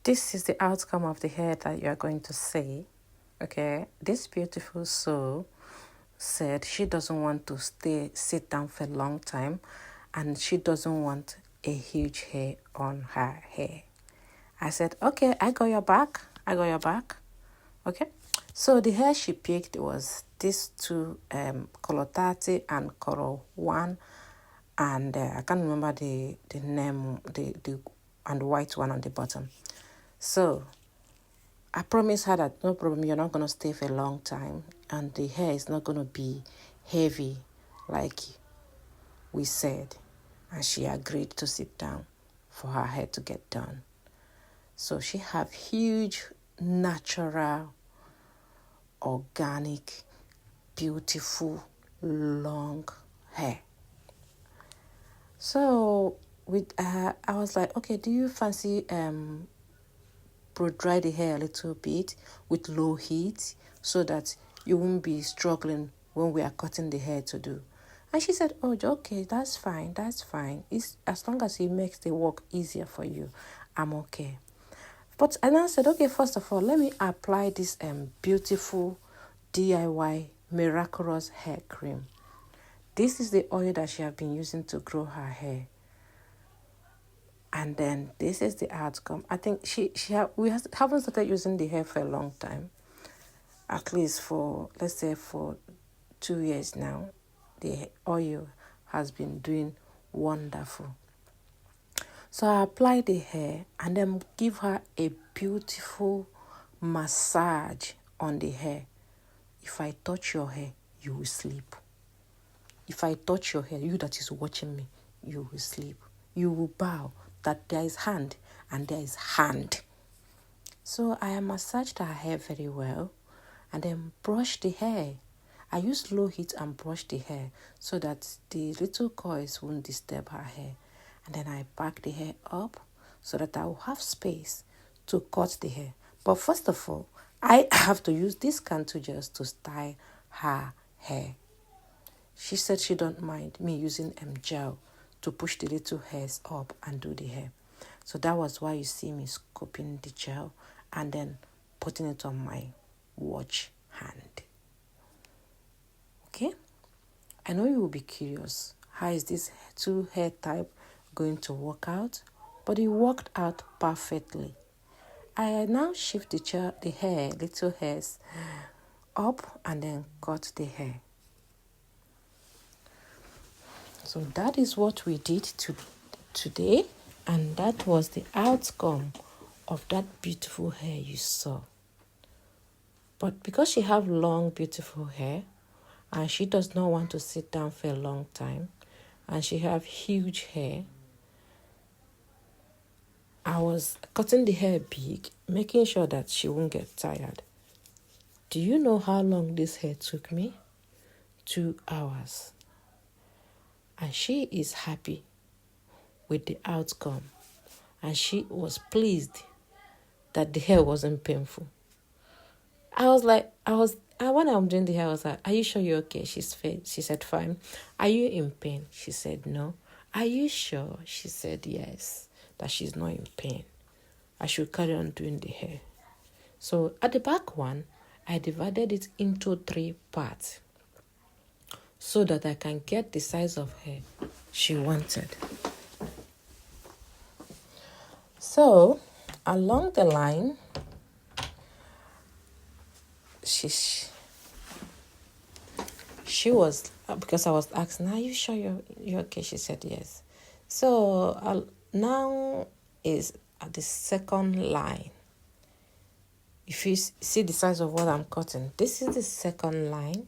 this is the outcome of the hair that you are going to see. Okay, this beautiful soul said she doesn't want to sit down for a long time, and she doesn't want a huge hair on her hair. I said, okay, I got your back. Okay, so the hair she picked was these two, color 30 and color 1, and I can't remember the name, the and the white one on the bottom. So I promised her that no problem, you're not going to stay for a long time, and the hair is not going to be heavy like we said. And she agreed to sit down for her hair to get done. So she have huge, natural, organic, beautiful, long hair. So I was like, okay, do you fancy blow dry the hair a little bit with low heat so that you won't be struggling when we are cutting the hair to do? And she said, oh, okay, that's fine. It's as long as it makes the work easier for you, I'm okay. But and I said, okay, first of all, let me apply this beautiful DIY miraculous hair cream. This is the oil that she has been using to grow her hair. And then this is the outcome. I think we haven't started using the hair for a long time. At least for, let's say, for 2 years now. The oil has been doing wonderful. So I apply the hair and then give her a beautiful massage on the hair. If I touch your hair, you will sleep. If I touch your hair, you that is watching me, you will sleep. You will bow that there is hand and there is hand. So I massaged her hair very well and then brushed the hair. I used low heat and brushed the hair so that the little coils won't disturb her hair. And then I back the hair up so that I will have space to cut the hair. But first of all, I have to use this candle just to style her hair. She said she don't mind me using gel to push the little hairs up and do the hair. So that was why you see me scooping the gel and then putting it on my watch hand. Okay? I know you will be curious. How is this two hair type going to work out? But it worked out perfectly. I now shift the hair, little hairs, up and then cut the hair. So that is what we did today, and that was the outcome of that beautiful hair you saw. But because she have long, beautiful hair, and she does not want to sit down for a long time, and she have huge hair, I was cutting the hair big, making sure that she won't get tired. Do you know how long this hair took me? 2 hours. And she is happy with the outcome. And she was pleased that the hair wasn't painful. When I'm doing the hair, I was like, are you sure you're okay? She said, fine. Are you in pain? She said, no. Are you sure? She said, yes, that she's not in pain. I should carry on doing the hair. So at the back one, I divided it into 3 parts so that I can get the size of hair she wanted. So along the line, she was, because I was asking, are you sure you're okay? She said yes. So now is at the second line. If you see the size of what I'm cutting, this is the second line.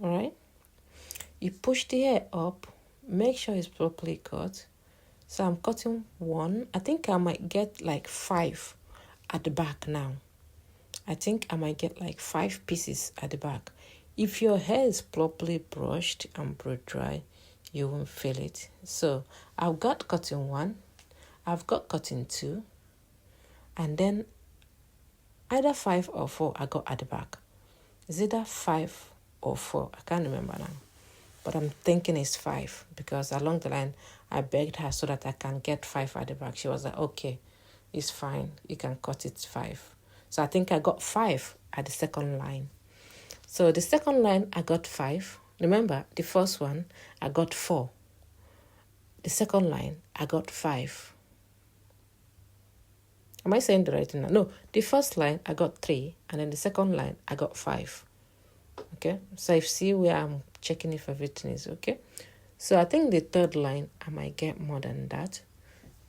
All right. You push the hair up, make sure it's properly cut. So I'm cutting 1. I think I might get like 5 at the back now. I think I might get like 5 pieces at the back. If your hair is properly brushed and blow dry, you won't feel it. So I've got cutting 1, I've got cutting 2, and then either 5 or 4 I got at the back. Is either 5 or 4? I can't remember now. But I'm thinking it's 5 because along the line I begged her so that I can get 5 at the back. She was like, okay. it's fine. You can cut it 5. So I think I got 5 at the second line. So the second line, I got 5. Remember, the first one, I got 4. The second line, I got 5. Am I saying the right thing now? No, the first line, I got 3. And then the second line, I got 5. Okay? So you see where I'm checking if everything is okay. So I think the third line, I might get more than that.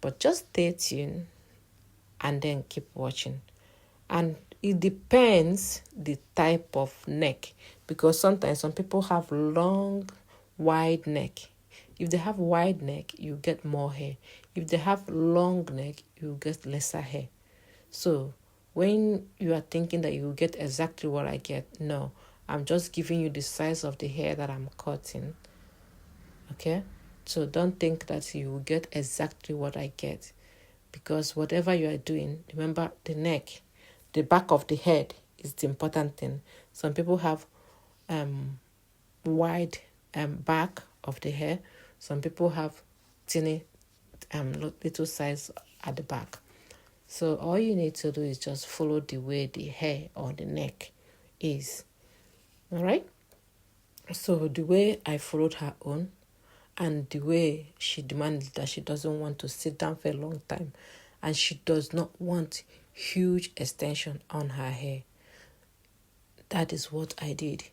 But just stay tuned and then keep watching. And it depends the type of neck, because sometimes some people have long, wide neck. If they have wide neck, you get more hair. If they have long neck, you get lesser hair. So when you are thinking that you will get exactly what I get, no, I'm just giving you the size of the hair that I'm cutting. Okay? So don't think that you will get exactly what I get, because whatever you are doing, remember the neck, the back of the head is the important thing. Some people have wide back of the hair. Some people have tiny little size at the back. So all you need to do is just follow the way the hair or the neck is. All right? So the way I followed her own, and the way she demanded that she doesn't want to sit down for a long time, and she does not want huge extension on her hair. That is what I did.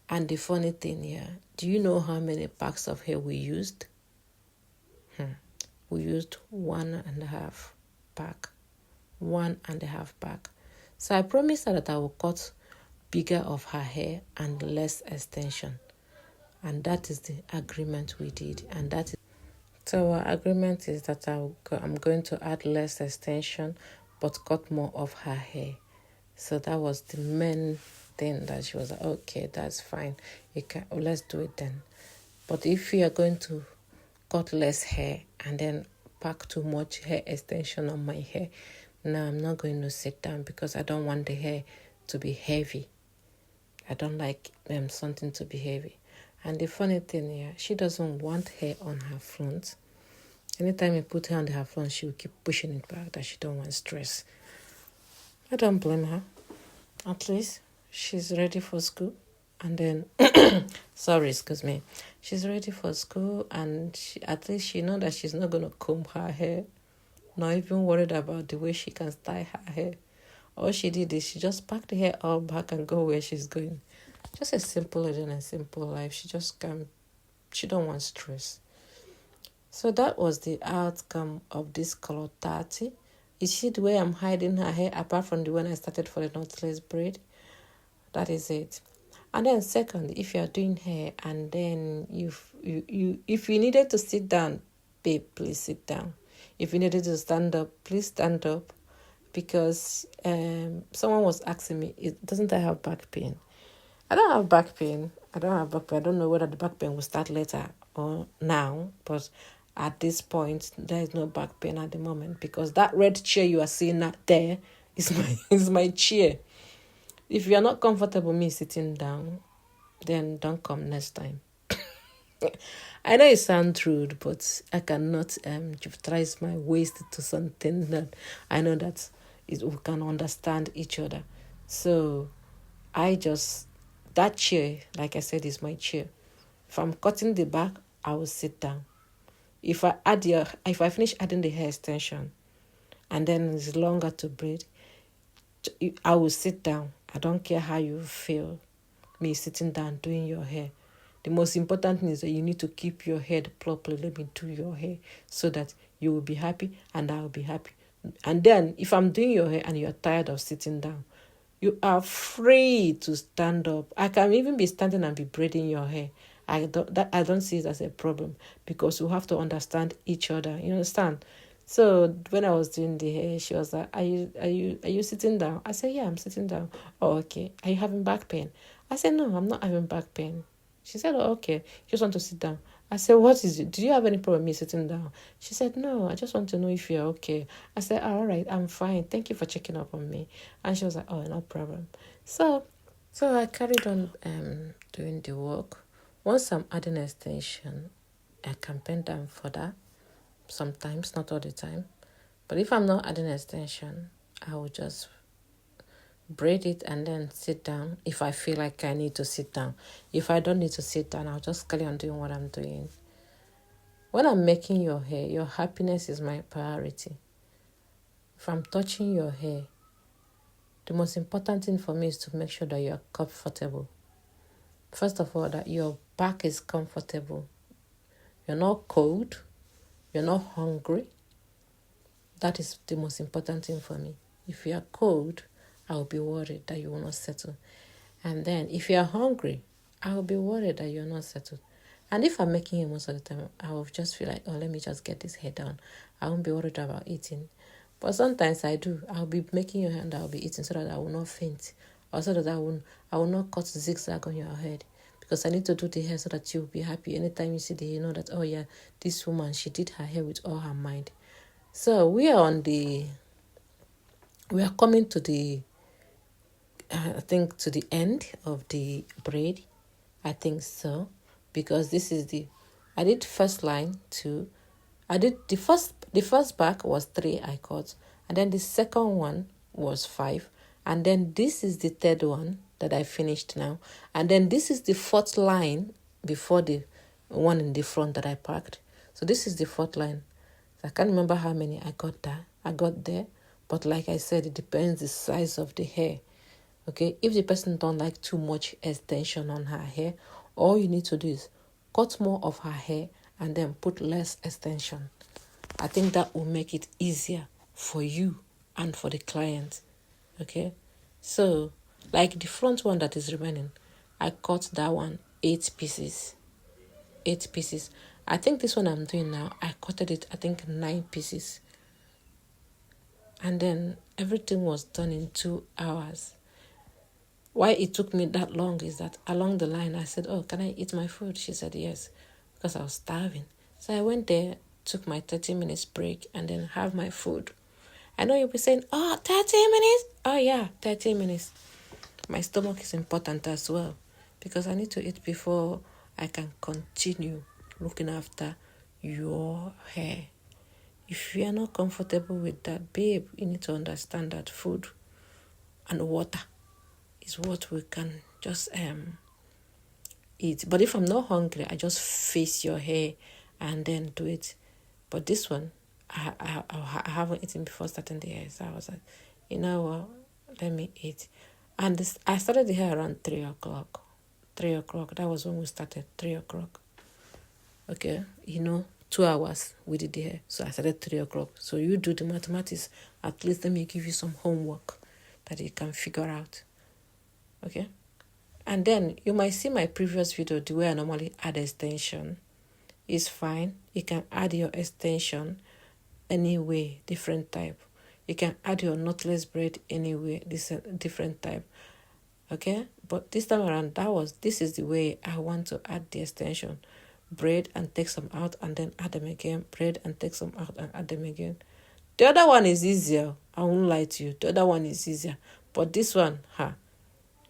And the funny thing here, do you know how many packs of hair we used? We used 1.5 pack. 1.5 pack. So I promised her that I will cut bigger of her hair and less extension. And that is the agreement we did. And that is so our agreement is that I'm going to add less extension but cut more of her hair. So that was the main thing that she was like, okay, that's fine. Let's do it then. But if you are going to cut less hair and then pack too much hair extension on my hair, no, I'm not going to sit down, because I don't want the hair to be heavy. I don't like something to be heavy. And the funny thing here, she doesn't want hair on her front. Anytime you put her on her front, she will keep pushing it back, that she don't want stress. I don't blame her. At least she's ready for school. And then, excuse me. She's ready for school, and at least she knows that she's not going to comb her hair. Not even worried about the way she can style her hair. All she did is she just packed the hair all back and go where she's going. Just a simple lady and a simple life. She don't want stress. So that was the outcome of this color 30. You see the way I'm hiding her hair, apart from the one I started for the knotless braid? That is it. And then second, if you're doing hair and then if you needed to sit down, babe, please sit down. If you needed to stand up, please stand up. Because someone was asking me, doesn't I have back pain? I don't have back pain. I don't know whether the back pain will start later or now. But at this point, there is no back pain at the moment. Because that red chair you are seeing out there is my chair. If you are not comfortable with me sitting down, then don't come next time. I know it sounds rude, but I cannot jeopardize my waist to something that I know that we can understand each other. So that chair, like I said, is my chair. If I'm cutting the back, I will sit down. If I finish adding the hair extension and then it's longer to braid, I will sit down. I don't care how you feel me sitting down doing your hair. The most important thing is that you need to keep your head properly. Let me do your hair so that you will be happy and I will be happy. And then if I'm doing your hair and you're tired of sitting down, you are free to stand up. I can even be standing and be braiding your hair. I don't see it as a problem, because you have to understand each other. You understand? So when I was doing the hair, she was like, are you sitting down? I said, yeah, I'm sitting down. Oh, okay. Are you having back pain? I said, no, I'm not having back pain. She said, oh, okay. You just want to sit down. I said, what is it? Do you have any problem with me sitting down? She said, no, I just want to know if you're okay. I said, oh, all right, I'm fine. Thank you for checking up on me. And she was like, oh, no problem. So I carried on doing the work. Once I'm adding extension, I can bend down further. Sometimes, not all the time. But if I'm not adding extension, I will just braid it and then sit down if I feel like I need to sit down. If I don't need to sit down, I'll just carry on doing what I'm doing. When I'm making your hair, your happiness is my priority. If I'm touching your hair, the most important thing for me is to make sure that you're comfortable. First of all, that your back is comfortable. You're not cold. You're not hungry. That is the most important thing for me. If you are cold, I will be worried that you will not settle. And then if you are hungry, I will be worried that you're not settled. And if I'm making it most of the time, I will just feel like, oh, let me just get this hair done. I won't be worried about eating. But sometimes I do. I'll be making your hair and I'll be eating so that I will not faint. Or so that I will not cut zigzag on your head. Because I need to do the hair so that you'll be happy. Anytime you see the hair, you know that, oh yeah, this woman, she did her hair with all her mind. So we are coming to the, I think, to the end of the braid. I think so. Because this is I did first line 2. I did the first back was 3 I cut. And then the second one was 5. And then this is the third one that I finished now. And then this is the fourth line before the one in the front that I packed. So this is the fourth line. I can't remember how many I got there. But like I said, it depends the size of the hair. Okay, if the person don't like too much extension on her hair, all you need to do is cut more of her hair and then put less extension. I think that will make it easier for you and for the client. Okay, so like the front one that is remaining, I cut that one 8 pieces. 8 pieces. I think this one I'm doing now, I cutted it, I think 9 pieces. And then everything was done in 2 hours. Why it took me that long is that along the line I said, oh, can I eat my food? She said yes, because I was starving. So I went there, took my 30 minutes break, and then have my food. I know you'll be saying, oh, 30 minutes? Oh yeah, 30 minutes. My stomach is important as well, because I need to eat before I can continue looking after your hair. If you are not comfortable with that, babe, you need to understand that food and water is what we can just eat. But if I'm not hungry, I just face your hair and then do it. But this one, I haven't eaten before starting the hair. So I was like, you know what, let me eat. And I started the hair around 3 o'clock. 3 o'clock, that was when we started, 3 o'clock. Okay, 2 hours we did the hair. So I started 3 o'clock. So you do the mathematics. At least let me give you some homework that you can figure out. Okay, and then you might see my previous video, the way I normally add extension is fine. You can add your extension anyway, different type. You can add your knotless braid anyway, this different type. Okay, but this time around, this is the way I want to add the extension. Braid and take some out and then add them again. Braid and take some out and add them again. The other one is easier. I won't lie to you. The other one is easier. But this one,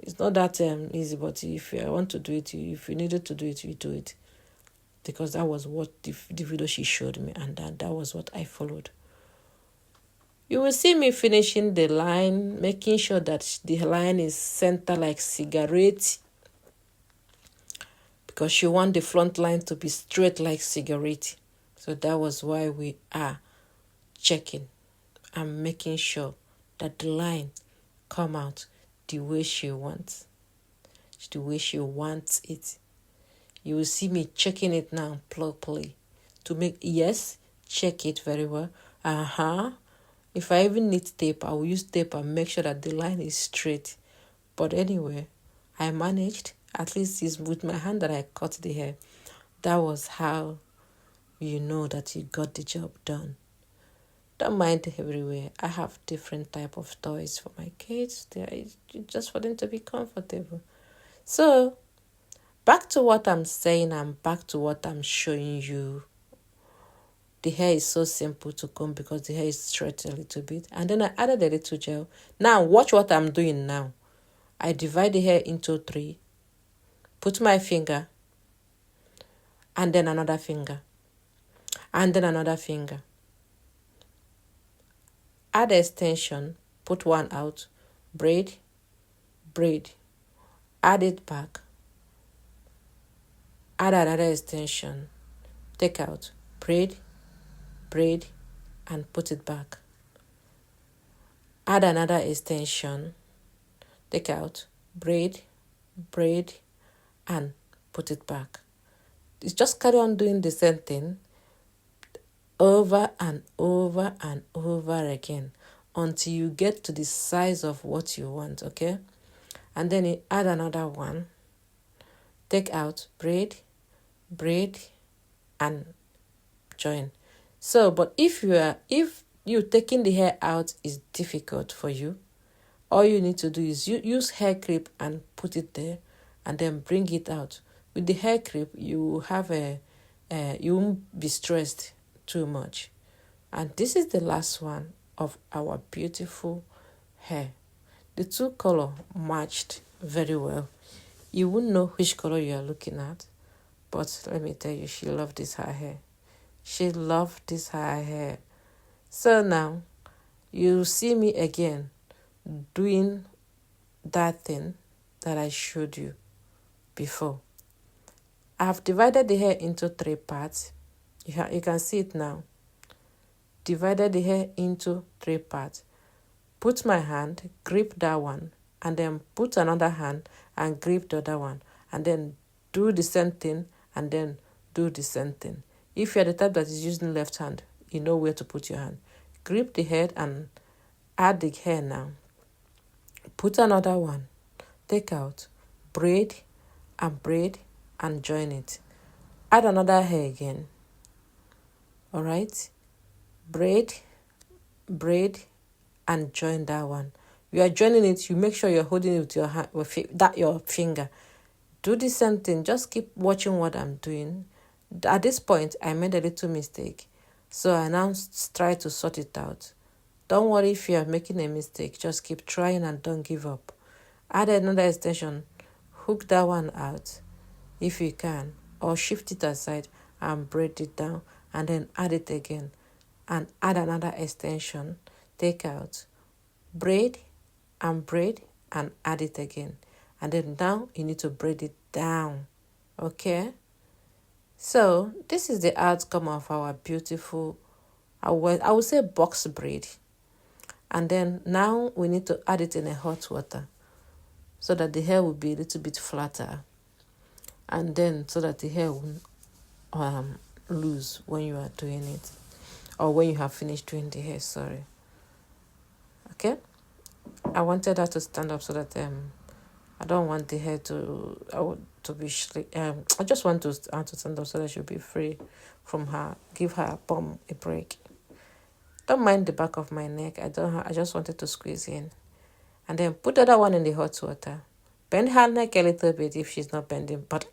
it's not that easy. But if you want to do it, if you needed to do it, you do it. Because that was what the video she showed me, and that was what I followed. You will see me finishing the line, making sure that the line is center like cigarette. Because she want the front line to be straight like cigarette. So that was why we are checking and making sure that the line come out the way she wants. The way she wants it. You will see me checking it now properly. To make, yes, check it very well. If I even need tape, I will use tape and make sure that the line is straight. But anyway, I managed. At least it's with my hand that I cut the hair. That was how you know that you got the job done. Don't mind everywhere. I have different type of toys for my kids. Just for them to be comfortable. So, back to what I'm saying and back to what I'm showing you. The hair is so simple to comb because the hair is straight a little bit. And then I added a little gel. Now, watch what I'm doing now. I divide the hair into 3. Put my finger. And then another finger. And then another finger. add extension, put one out, braid, braid, add it back, add another extension, take out, braid, braid, and put it back. Add another extension, take out, braid, braid, and put it back. It's just carry on doing the same thing over and over and over again until you get to the size of what you want, okay? And then you add another one, take out, braid, braid, and join. So, but if you taking the hair out is difficult for you, all you need to do is use hair clip and put it there, and then bring it out. With the hair clip, you have you won't be stressed too much. And this is the last one of our beautiful hair. The two color matched very well. You wouldn't know which color you are looking at, but let me tell you, she loved this her hair. She loved this her hair. So now you see me again doing that thing that I showed you before. I have divided the hair into 3 parts. You can see it now. Divided the hair into 3 parts. Put my hand, grip that one, and then put another hand and grip the other one, and then do the same thing, and then do the same thing. If you're the type that is using left hand, you know where to put your hand. Grip the head and add the hair now. Put another one, take out, braid, and join it. Add another hair again. All right, braid, and join that one. You are joining it. You make sure you're holding it with your hand, your finger. Do the same thing. Just keep watching what I'm doing. At this point, I made a little mistake, so I now try to sort it out. Don't worry if you are making a mistake. Just keep trying and don't give up. Add another extension. Hook that one out if you can, or shift it aside and braid it down, and then add it again and add another extension. Take out, braid, and add it again. And then now you need to braid it down. Okay? So this is the outcome of our beautiful, I would say box braid. And then now we need to add it in a hot water so that the hair will be a little bit flatter. And then so that the hair won't loose when you are doing it, or when you have finished doing the hair, sorry. Okay? I wanted her to stand up so that I don't want the hair to be I just want her to stand up so that she'll be free from her. Give her bum a break. Don't mind the back of my neck. I just wanted to squeeze in. And then put the other one in the hot water. Bend her neck a little bit if she's not bending. But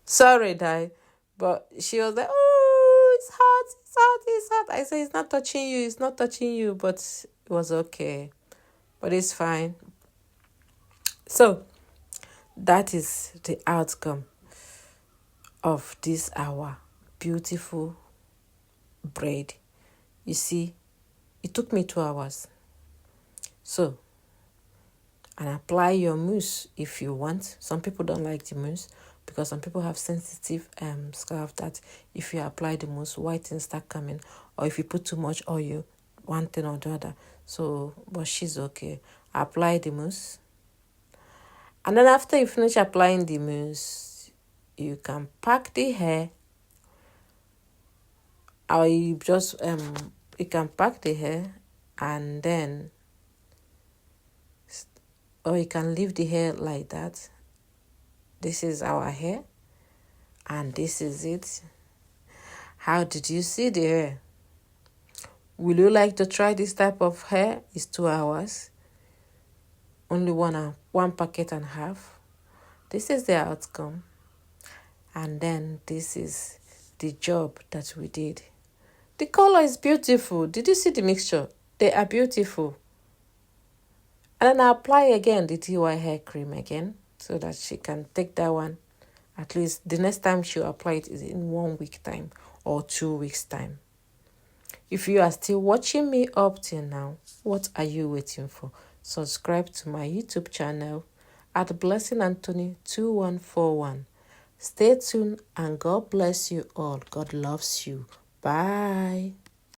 sorry, Di. But she was like, oh, it's hot. I said, it's not touching you. But it was okay. But it's fine. So, that is the outcome of this our beautiful braid. You see, it took me 2 hours. So, and apply your mousse if you want. Some people don't like the mousse because some people have sensitive scalp that if you apply the mousse, white things start coming. Or if you put too much oil, one thing or the other. So, but she's okay. Apply the mousse. And then after you finish applying the mousse, you can pack the hair. Or you just, you can pack the hair and then, or you can leave the hair like that. This is our hair. And this is it. How did you see the hair? Will you like to try this type of hair? It's 2 hours. Only one packet and a half. This is the outcome. And then this is the job that we did. The color is beautiful. Did you see the mixture? They are beautiful. And then I apply again the DY hair cream again so that she can take that one. At least the next time she'll apply it is in 1 week time or 2 weeks time. If you are still watching me up till now, what are you waiting for? Subscribe to my YouTube channel at Blessing Anthony 2141. Stay tuned and God bless you all. God loves you. Bye.